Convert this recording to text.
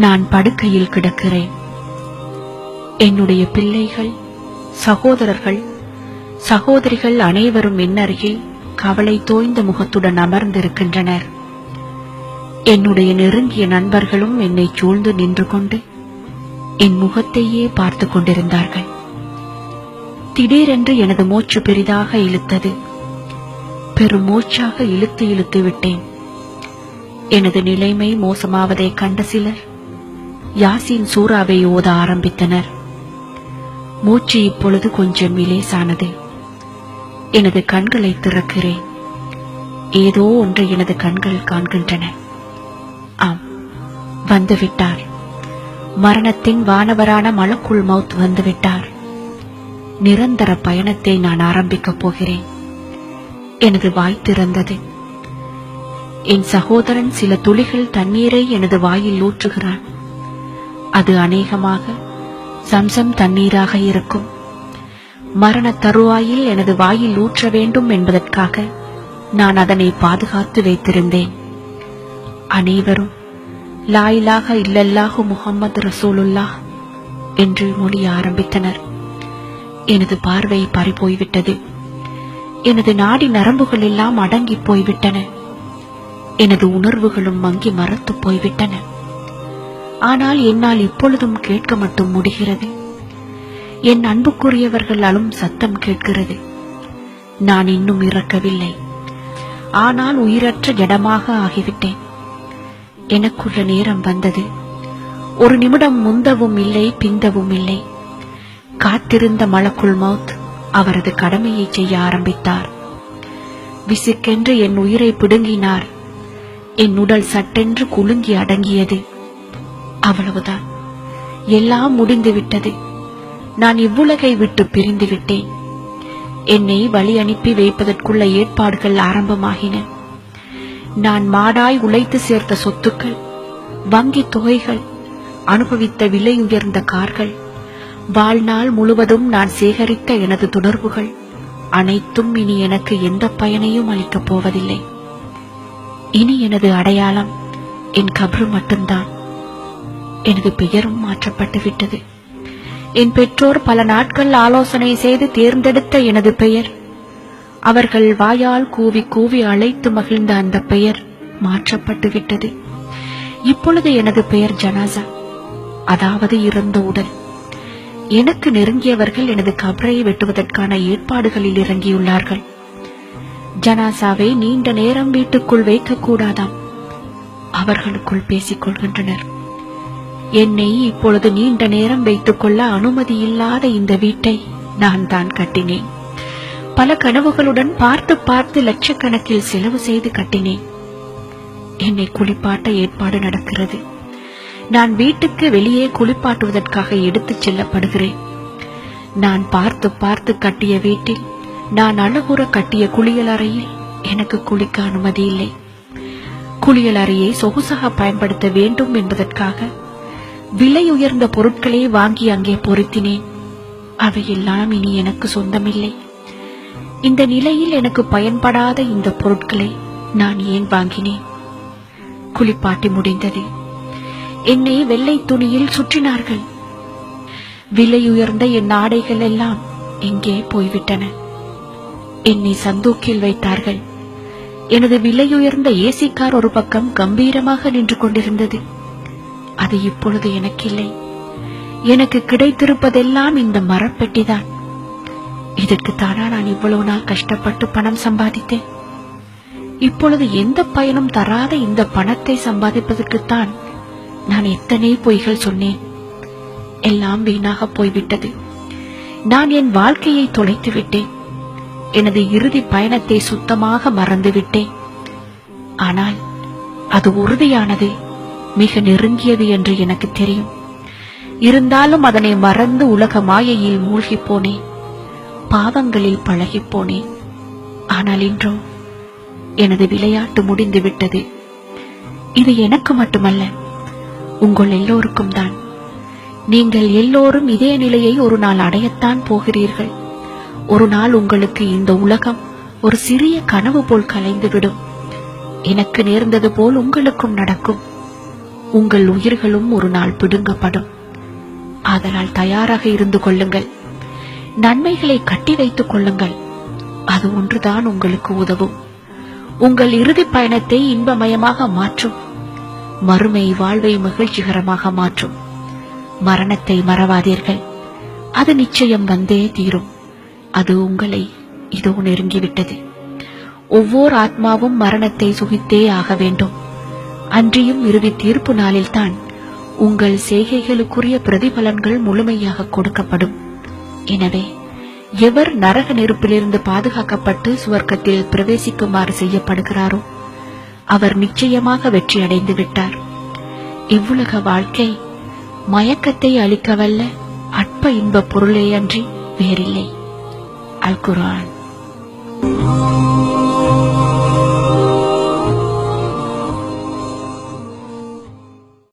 நான் படுக்கையில் கிடக்கிறேன். என்னுடைய பிள்ளைகள், சகோதரர்கள், சகோதரிகள் அனைவரும் என்னருகில் கவலை தோய்ந்த முகத்துடன் அமர்ந்திருக்கின்றனர். என்னுடைய நெருங்கிய நண்பர்களும் என்னை சூழ்ந்து நின்று கொண்டு என் முகத்தையே பார்த்து கொண்டிருந்தார்கள். திடீரென்று எனது மூச்சு பெரிதாக இழுத்தது. பெரும் மூச்சாக இழுத்து இழுத்து விட்டேன். எனது நிலைமை மோசமாவதை கண்ட சிலர் யாசின் சூறாவை ஓத ஆரம்பித்தனர். மூச்சு இப்பொழுது கொஞ்சம் இலேசானது. எனது கண்களை திறக்கிறேன். ஏதோ ஒன்று எனது கண்கள் காண்கின்றன. ஆம், வந்துவிட்டார். மரணத்தின் வானவரான மலக்குள் மௌத் வந்துவிட்டார். நிரந்தர பயணத்தை நான் ஆரம்பிக்கப் போகிறேன். எனது வாய் திறந்தது. என் சகோதரன் சில துளிகள் தண்ணீரை எனது வாயில் ஊற்றுகிறான். அது அநேகமாக சம்சம் தண்ணீராக இருக்கும். மரண தருவாயில் எனது வாயில் ஊற்ற வேண்டும் என்பதற்காக நான் அதனை பாதுகாத்து வைத்திருந்தேன். அனைவரும் லா இலாஹ இல்லல்லாஹு முஹம்மது ரசூலுல்லாஹ் என்று மொழிய ஆரம்பித்தனர். எனது பார்வை பறிபோய்விட்டது. எனது நாடி நரம்புகள் எல்லாம் அடங்கி போய்விட்டன. எனது உணர்வுகளும் மங்கி மறத்து போய்விட்டன. ஆனால் என்னால் இப்பொழுதும் கேட்க மட்டும் முடிகிறது. என் அன்புக்குரியவர்கள் அழும் சத்தம் கேட்கிறது. நான் இன்னும் இறக்கவில்லை. ஆனால் உயிரற்ற ஜடமாக ஆகிவிட்டேன். எனக்குள்ள நேரம் வந்தது. ஒரு நிமிடம் முந்தவும் இல்லை, பிந்தவும் இல்லை. காத்திருந்த மலக்குள் மௌத் அவரது கடமையை செய்ய ஆரம்பித்தார். விசுக்கென்று என் உயிரை பிடுங்கினார். என் உடல் சட்டென்று குலுங்கி அடங்கியது. அவ்வளவுதான், எல்லாம் முடிந்துவிட்டது. நான் இவ்வுலகை விட்டு பிரிந்து விட்டேன். என்னை வழி அனுப்பி வைப்பதற்குள்ள ஏற்பாடுகள் ஆரம்பமாகின. நான் மாடாய் உழைத்து சேர்த்த சொத்துக்கள், வங்கி தொகைகள், அனுபவித்த விலை உயர்ந்த கார்கள், வாழ்நாள் முழுவதும் நான் சேகரித்த எனது தொடர்புகள் அனைத்தும் இனி எனக்கு எந்த பயனையும் அளிக்கப் போவதில்லை. இனி எனது அடையாளம் என் கப்ரு மட்டும்தான். எனது பெயரும் மாற்றப்பட்டு விட்டது. என் பெற்றோர் பல நாட்கள் ஆலோசனை செய்து தேர்ந்தெடுத்த எனது பெயர், அவர்கள் வாயால் கூவி கூவி அழைத்து மகிழ்ந்த அந்த பெயர் மாற்றப்பட்டு விட்டது. இப்பொழுது எனது பெயர் ஜனாசா, அதாவது இறந்த உடல். எனக்கு நெருங்கியவர்கள் எனது கபரை வெட்டுவதற்கான ஏற்பாடுகளில் இறங்கியுள்ளார்கள். ஜனாசாவை நீண்ட நேரம் வீட்டுக்குள் வைக்கக்கூடாதாம். அவர்களுக்குள் பேசிக் கொள்கின்றனர். என்னை இப்பொழுது நீண்ட நேரம் வைத்துக் கொள்ள அனுமதி இல்லாத இந்த வீட்டை நான் தான் கட்டினேன். பல கனவுகளுடன் பார்த்து பார்த்து லட்சக்கணக்கில் செலவு செய்து கட்டினேன். என்னை குளிப்பாட்ட ஏற்பாடு நடக்கிறது. நான் வீட்டுக்கு வெளியே குளிப்பாட்டுவதற்காக எடுத்துச் செல்லப்படுகிறேன். நான் பார்த்து பார்த்து கட்டிய வீட்டில், நான் அழகுற கட்டிய குளியலறையில் எனக்கு குளிக்க அனுமதி இல்லை. குளியலறையை சொகுசாக பயன்படுத்த வேண்டும் என்பதற்காக விலை உயர்ந்த பொருட்களை வாங்கி அங்கே பொருத்தினேன். அவையெல்லாம் இனி எனக்கு சொந்தமில்லை. இந்த நிலையில் எனக்கு பயன்படாத இந்த பொருட்களை நான் ஏன் வாங்கினேன்? குளிப்பாட்டி முடிந்தது. என்னை வெள்ளை துணியில் சுற்றினார்கள். விலை உயர்ந்த என் ஆடைகள் எல்லாம் எங்கே போய்விட்டன? என்னை சந்தூக்கில் வைத்தார்கள். எனது விலையுயர்ந்த ஏசி கார் ஒரு பக்கம் கம்பீரமாக நின்று கொண்டிருந்தது. அது இப்பொழுது எனக்கில்லை. எனக்கு கிடைத்திருப்பதெல்லாம் இந்த மரப்பெட்டிதான். இதற்குத்தானா நான் இவ்வளவு நாள் கஷ்டப்பட்டு பணம் சம்பாதித்தேன்? இப்பொழுது எந்த பயனும் தராத இந்த பணத்தை சம்பாதிப்பதற்குத்தான் நான் எத்தனை பொய்கள் சொன்னேன். எல்லாம் வீணாக போய்விட்டது. நான் என் வாழ்க்கையை தொலைத்து விட்டேன். எனது இறுதி பயணத்தை சுத்தமாக மறந்துவிட்டேன். ஆனால் அது உறுதியானது, மிக நெருங்கியது என்று எனக்கு தெரியும். இருந்தாலும் அதனை மறந்து உலக மாயையில் மூழ்கி போனேன். பாவங்களில் பழகி போனேன். ஆனால் இன்றோ எனது விளையாட்டு முடிந்து விட்டது. இது எனக்கு மட்டுமல்ல, உங்கள் எல்லோருக்கும் தான். நீங்கள் எல்லோரும் இதே நிலையை ஒரு நாள் அடையத்தான் போகிறீர்கள். ஒரு நாள் உங்களுக்கு இந்த உலகம் ஒரு சிறிய கனவு போல் கலைந்துவிடும். எனக்கு நேர்ந்தது போல் உங்களுக்கும் நடக்கும். உங்கள் உயிர்களும் ஒரு நாள் பிடுங்கப்படும். ஆதலால் தயாராக இருந்து கொள்ளுங்கள். நன்மைகளை கட்டி வைத்துக் கொள்ளுங்கள். அது ஒன்றுதான் உங்களுக்கு உதவும். உங்கள் இறுதி பயணத்தை இன்பமயமாக மாற்றும். மறுமை வாழ்வை மகிழ்ச்சிகரமாக மாற்றும். மரணத்தை மறவாதீர்கள். அது நிச்சயம் வந்தே தீரும். அது உங்களை இதோ நெருங்கிவிட்டது. ஒவ்வொரு ஆத்மாவும் மரணத்தை சுகித்தே ஆக வேண்டும். அன்றியும் இறுதி தீர்ப்பு நாளில்தான் உங்கள் செய்கைகளுக்குரிய பிரதிபலன்கள் முழுமையாக கொடுக்கப்படும். எனவே எவர் நரக நெருப்பிலிருந்து பாதுகாக்கப்பட்டு சுவர்க்கத்தில் பிரவேசிக்குமாறு செய்யப்படுகிறாரோ அவர் நிச்சயமாக வெற்றி அடைந்து விட்டார். இவ்வுலக வாழ்க்கை மயக்கத்தை அளிக்கவல்ல அற்ப இன்ப பொருளே அன்றி வேறில்லை. அல் குர்ஆன்.